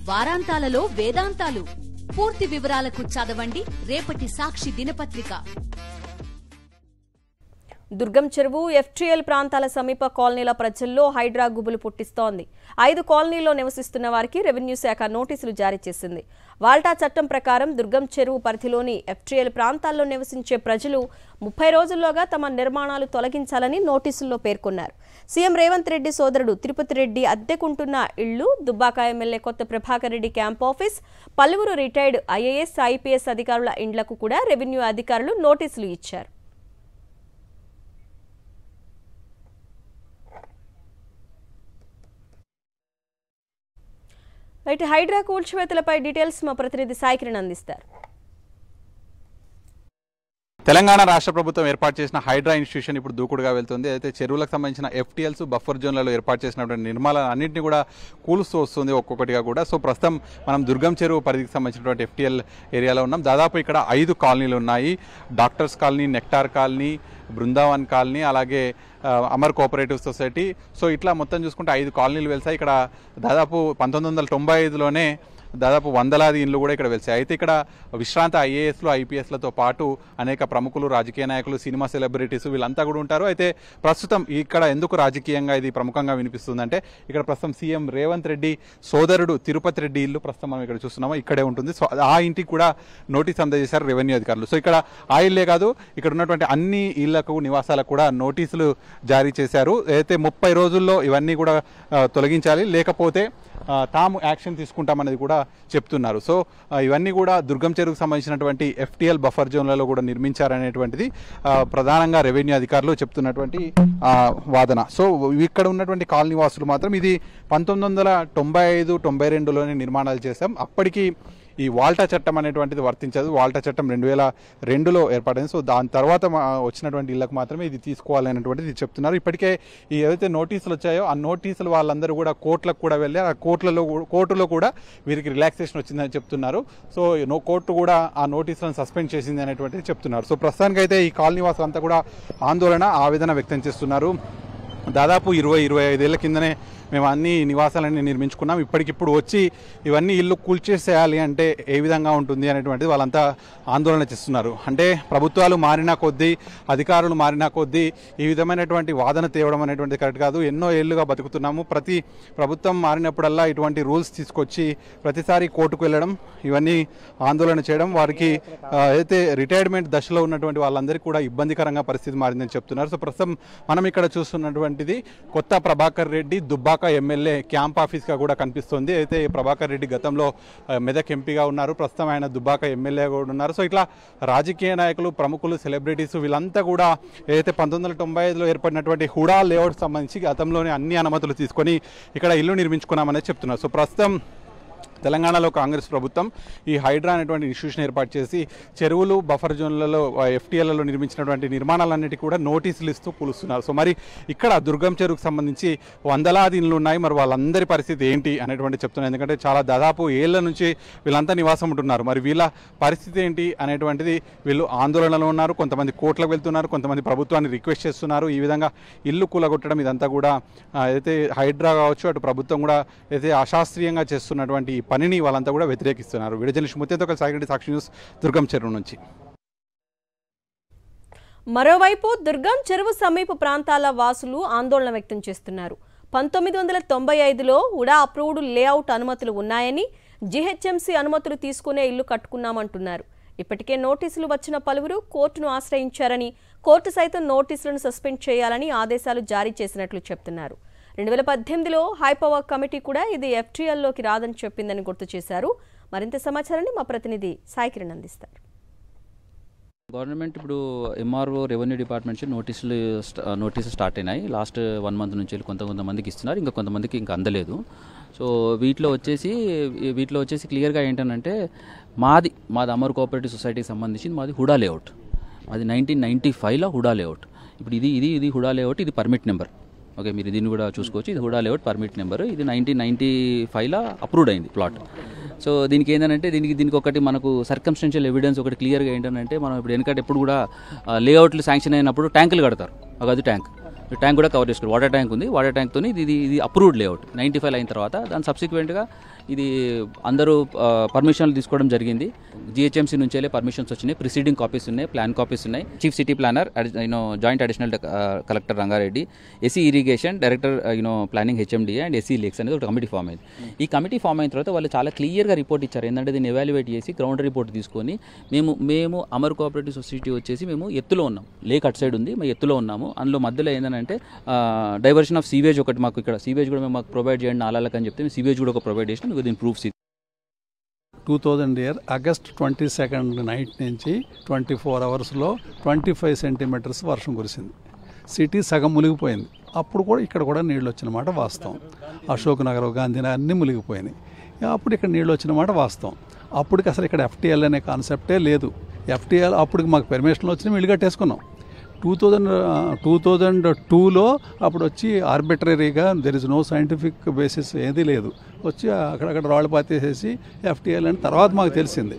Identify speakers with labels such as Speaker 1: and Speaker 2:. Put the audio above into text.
Speaker 1: వారాంతాలలో వేదాంతాలు. పూర్తి వివరాలకు చదవండి రేపటి సాక్షి దినపత్రిక.
Speaker 2: దుర్గం చెరువు ఎఫ్టీఎల్ ప్రాంతాల సమీప కాలనీల ప్రజల్లో హైడ్రా గుబులు పుట్టిస్తోంది. 5 కాలనీల్లో నివసిస్తున్న వారికి రెవెన్యూ శాఖ నోటీసులు జారీ చేసింది. వాల్టా చట్టం ప్రకారం దుర్గం చెరువు పరిధిలోని ఎఫ్టీఎల్ ప్రాంతాల్లో నివసించే ప్రజలు 30 రోజుల్లోగా తమ నిర్మాణాలు తొలగించాలని నోటీసుల్లో పేర్కొన్నారు. సీఎం రేవంత్ రెడ్డి సోదరుడు తిరుపతి రెడ్డి అద్దెకుంటున్న ఇళ్లు, దుబ్బాక ఎమ్మెల్యే కొత్త ప్రభాకర్ రెడ్డి క్యాంప్ ఆఫీస్, పలువురు రిటైర్డ్ ఐఏఎస్, ఐపీఎస్ అధికారుల ఇండ్లకు కూడా రెవెన్యూ అధికారులు నోటీసులు ఇచ్చారు. హైడ్రా కూల్చివేతలపై డీటెయిల్స్ మా ప్రతినిధి సాయికిరణ్ అందిస్తారు.
Speaker 3: తెలంగాణ రాష్ట్ర ప్రభుత్వం ఏర్పాటు చేసిన హైడ్రా ఇన్స్టిట్యూషన్ ఇప్పుడు దూకుడుగా వెళ్తుంది. అయితే చెరువులకు సంబంధించిన ఎఫ్టీఎల్స్, బఫర్ జోన్లలో ఏర్పాటు చేసినటువంటి నిర్మాణాలు అన్నింటినీ కూడా కూలుస్తూ వస్తుంది ఒక్కొక్కటిగా కూడా. సో ప్రస్తుతం మనం దుర్గం చెరువు పరిధికి సంబంధించినటువంటి ఎఫ్టీఎల్ ఏరియాలో ఉన్నాం. దాదాపు ఇక్కడ 5 కాలనీలు ఉన్నాయి. Doctors colony, nectar colony, Brindavan colony, అలాగే అమర్ కోఆపరేటివ్ సొసైటీ. సో ఇట్లా మొత్తం చూసుకుంటే 5 కాలనీలు వెళ్తాయి. ఇక్కడ దాదాపు 1995లోనే దాదాపు 100లాది ఇండ్లు కూడా ఇక్కడ వెలిసాయి. అయితే ఇక్కడ విశ్రాంత ఐఏఎస్లు, ఐపీఎస్లతో పాటు అనేక ప్రముఖులు, రాజకీయ నాయకులు, సినిమా సెలబ్రిటీస్ వీళ్ళంతా కూడా ఉంటారు. అయితే ప్రస్తుతం ఇక్కడ ఎందుకు రాజకీయంగా ఇది ప్రముఖంగా వినిపిస్తుందంటే ఇక్కడ ప్రస్తుతం సీఎం రేవంత్ రెడ్డి సోదరుడు తిరుపతి రెడ్డి ఇల్లు ప్రస్తుతం మనం ఇక్కడ చూస్తున్నాము, ఇక్కడే ఉంటుంది. సో ఆ ఇంటికి కూడా నోటీస్ అందజేశారు రెవెన్యూ అధికారులు. సో ఇక్కడ ఆ ఇల్లే కాదు, ఇక్కడ ఉన్నటువంటి అన్ని ఇళ్లకు, నివాసాలకు కూడా నోటీసులు జారీ చేశారు. అయితే 30 రోజుల్లో ఇవన్నీ కూడా తొలగించాలి, లేకపోతే తాము యాక్షన్ తీసుకుంటామనేది కూడా చెప్తున్నారు. సో ఇవన్నీ కూడా దుర్గం చెరువుకు సంబంధించినటువంటి ఎఫ్టీఎల్ బఫర్ జోన్లలో కూడా నిర్మించారనేటువంటిది ప్రధానంగా రెవెన్యూ అధికారులు చెప్తున్నటువంటి వాదన. సో ఇక్కడ ఉన్నటువంటి కాలనీ వాసులు మాత్రం ఇది 1995, 92లోనే నిర్మాణాలు చేశాం, అప్పటికి ఈ వాల్టా చట్టం అనేటువంటిది వర్తించదు. వాల్టా చట్టం 2002లో ఏర్పడింది. సో దాని తర్వాత వచ్చినటువంటి ఇళ్లకు మాత్రమే ఇది తీసుకోవాలనేటువంటిది చెప్తున్నారు. ఇప్పటికే ఈ ఏదైతే నోటీసులు వచ్చాయో ఆ నోటీసులు వాళ్ళందరూ కూడా కోర్టులకు కూడా వెళ్ళారు. ఆ కోర్టులో కూడా వీరికి రిలాక్సేషన్ వచ్చిందని చెప్తున్నారు. సో కోర్టు కూడా ఆ నోటీసులను సస్పెండ్ చేసింది అనేటువంటిది చెప్తున్నారు. సో ప్రస్తుతానికైతే ఈ కాలనీ వాసులంతా కూడా ఆందోళన, ఆవేదన వ్యక్తం చేస్తున్నారు. దాదాపు 20-25 ఏళ్ల కిందనే మేము అన్ని నివాసాలన్నీ నిర్మించుకున్నాం, ఇప్పటికిప్పుడు వచ్చి ఇవన్నీ ఇల్లు కూల్చేసేయాలి అంటే ఏ విధంగా ఉంటుంది అనేటువంటిది వాళ్ళంతా ఆందోళన చేస్తున్నారు. అంటే ప్రభుత్వాలు మారినా కొద్దీ, అధికారులు మారినా కొద్దీ ఈ విధమైనటువంటి వాదన తేవడం అనేటువంటిది కరెక్ట్ కాదు. ఎన్నో ఏళ్లుగా బతుకుతున్నాము, ప్రతి ప్రభుత్వం మారినప్పుడల్లా ఇటువంటి రూల్స్ తీసుకొచ్చి ప్రతిసారి కోర్టుకు వెళ్ళడం, ఇవన్నీ ఆందోళన చేయడం, వారికి అయితే రిటైర్మెంట్ దశలో ఉన్నటువంటి వాళ్ళందరికీ కూడా ఇబ్బందికరంగా పరిస్థితి మారిందని చెప్తున్నారు. సో ప్రస్తుతం మనం ఇక్కడ చూస్తున్నటువంటిది కొత్త ప్రభాకర్ రెడ్డి దుబ్బాక ఎమ్మెల్యే క్యాంప్ ఆఫీస్గా కూడా కనిపిస్తుంది. అయితే ప్రభాకర్ రెడ్డి గతంలో మెదక్ ఎంపీగా ఉన్నారు, ప్రస్తుతం ఆయన దుబ్బాక ఎమ్మెల్యే కూడా ఉన్నారు. సో ఇట్లా రాజకీయ నాయకులు, ప్రముఖులు, సెలబ్రిటీస్ వీళ్ళంతా కూడా ఏదైతే 1995లో ఏర్పడినటువంటి హుడా లేఅవుట్ సంబంధించి గతంలోనే అన్ని అనుమతులు తీసుకొని ఇక్కడ ఇల్లు నిర్మించుకున్నామని చెప్తున్నారు. సో ప్రస్తుతం తెలంగాణలో కాంగ్రెస్ ప్రభుత్వం ఈ హైడ్రా అనేటువంటి ఇన్స్టిట్యూషన్ ఏర్పాటు చేసి చెరువులు, బఫర్ జోన్లలో, ఎఫ్టీఎల్లలో నిర్మించినటువంటి నిర్మాణాలన్నిటికీ కూడా నోటీసులు ఇస్తూ కూలుస్తున్నారు. సో మరి ఇక్కడ దుర్గం చెరువుకు సంబంధించి 100లాది ఇండ్లు ఉన్నాయి, మరి వాళ్ళందరి పరిస్థితి ఏంటి అనేటువంటి చెప్తున్నారు. ఎందుకంటే చాలా దాదాపు ఏళ్ల నుంచి వీళ్ళంతా నివాసం ఉంటున్నారు, మరి వీళ్ళ పరిస్థితి ఏంటి అనేటువంటిది వీళ్ళు ఆందోళనలో ఉన్నారు. కొంతమంది కోర్టులకు వెళ్తున్నారు, కొంతమంది ప్రభుత్వాన్ని రిక్వెస్ట్ చేస్తున్నారు. ఈ విధంగా ఇల్లు కూలగొట్టడం ఇదంతా కూడా అయితే హైడ్రా కావచ్చు, అటు ప్రభుత్వం కూడా అయితే అశాస్త్రీయంగా చేస్తున్నటువంటి పనిని వాళ్ళంతా కూడా వ్యతిరేకిస్తున్నారు. వీడియో జర్నలిస్ట్ ముత్యంతో కలిసి సాగిరెడ్డి, సాక్షి న్యూస్, దుర్గం చెరువు నుంచి.
Speaker 2: మరోవైపు దుర్గం చెరువు సమీప ప్రాంతాల వాసులు ఆందోళన వ్యక్తం చేస్తున్నారు. 1995లో ఉడా అప్రూవ్డ్ లేఅవుట్ అనుమతులు ఉన్నాయని, జీహెచ్ఎంసీ అనుమతులు తీసుకునే ఇల్లు కట్టుకున్నామంటున్నారు. ఇప్పటికే నోటీసులు వచ్చిన పలువురు కోర్టును ఆశ్రయించారని, కోర్టు సైతం నోటీసులను సస్పెండ్ చేయాలని ఆదేశాలు జారీ చేసినట్లు చెప్తున్నారు. 2018లో హైపవర్ కమిటీ కూడా ఇది ఎఫ్టీఎల్లోకి రాదని చెప్పిందని గుర్తు చేశారు. మరింత సమాచారాన్ని మా ప్రతినిధి సాయికిరణ్ అందిస్తారు.
Speaker 4: గవర్నమెంట్ ఇప్పుడు ఎంఆర్ఓ రెవెన్యూ డిపార్ట్మెంట్ నుంచి నోటీసులు స్టార్ట్ అయినాయి. లాస్ట్ 1 మంత్ నుంచి కొంతమందికి ఇస్తున్నారు, ఇంకా కొంతమందికి ఇంకా అందలేదు. సో వీటిలో వచ్చేసి క్లియర్గా ఏంటంటే మాది అమర్ కోఆపరేటివ్ సొసైటీకి సంబంధించింది మాది హుడా లేఅవుట్. అది 1995లో హుడా లేఅవుట్. ఇప్పుడు ఇది హుడా లేఅవుట్, ఇది పర్మిట్ నెంబర్. ఓకే, మీరు దీన్ని కూడా చూసుకోవచ్చు. ఇది హుడా లేఅవుట్ పర్మిట్ నెంబర్. ఇది 1995లో అప్రూవ్డ్ అయింది ప్లాట్. సో దీనికి ఏంటంటే దీనికి ఒకటి మనకు సర్కమ్స్టెన్షియల్ ఎవిడెన్స్ ఒకటి క్లియర్గా ఏంటంటే, మనం ఇప్పుడు ఎందుకంటే ఎప్పుడు కూడా లేఅవుట్లు శాంక్షన్ అయినప్పుడు ట్యాంకులు కడతారు. అది ట్యాంక్ కూడా కవర్ చేసుకోవాలి. వాటర్ ట్యాంక్ ఉంది, వాటర్ ట్యాంక్తో ఇది అప్రూవ్డ్ లేఅవుట్ 95 అయిన తర్వాత దాని సబ్సిక్వెంట్గా ఇది అందరూ పర్మిషన్లు తీసుకోవడం జరిగింది. జిహెచ్ఎంసీ నుంచి వెళ్ళే పర్మిషన్స్ వచ్చినాయి, ప్రిసీడింగ్ కాపీస్ ఉన్నాయి, ప్లాన్ కాపీస్ ఉన్నాయి. Chief city planar joint additional collector Rangareddy, SC irrigation director planning HMDA and SC lakes అనేది ఒక కమిటీ ఫామ్ అయింది. ఈ కమిటీ ఫామ్ అయిన తర్వాత వాళ్ళు చాలా క్లియర్గా రిపోర్ట్ ఇచ్చారు. ఏంటంటే దీన్ని ఎవాల్యుయేట్ చేసి గ్రౌండ్ రిపోర్ట్ తీసుకొని మేము అమర్ కోఆపరేటివ్ సొసైటీ వచ్చేసి మేము ఎత్తులో ఉన్నాం, లేక్ అటు సైడ్ ఉంది, మేము ఎత్తులో ఉన్నాము. అందులో మధ్యలో ఏంటంటే డైవర్షన్ ఆఫ్ సీవేజ్ ఒకటి మాకు ఇక్కడ సీవేజ్ కూడా మేము మాకు ప్రొవైడ్ చేయండి నాలాలకు అని చెప్తే మేము సీవేజ్ కూడా ఒక ప్రొవైడ్ చేసినాం. దీని ప్రూఫ్స్
Speaker 5: 2000 ఇయర్ ఆగస్ట్ 22 నైట్ నుంచి 24 అవర్స్లో 25 సెంటీమీటర్స్ వర్షం కురిసింది. సిటీ సగం మునిగిపోయింది. అప్పుడు కూడా ఇక్కడ కూడా నీళ్ళు వచ్చిన మాట వాస్తవం. అశోక్ నగర్, గాంధీనగర్ అన్నీ మునిగిపోయినాయి. అప్పుడు ఇక్కడ నీళ్ళు వచ్చిన మాట వాస్తవం. అప్పటికి అసలు ఇక్కడ ఎఫ్టీఎల్ అనే కాన్సెప్టే లేదు. ఎఫ్టీఎల్ అప్పటికి మాకు పర్మిషన్లు వచ్చి మేము ఇల్లు కట్టేసుకున్నాం. 2002లో అప్పుడు వచ్చి ఆర్బిటరీగా there is no scientific basis ఏదీ లేదు, వచ్చి అక్కడక్కడ రాళ్ళు పాతేసేసి ఎఫ్టీఎల్ అని తర్వాత మాకు తెలిసింది.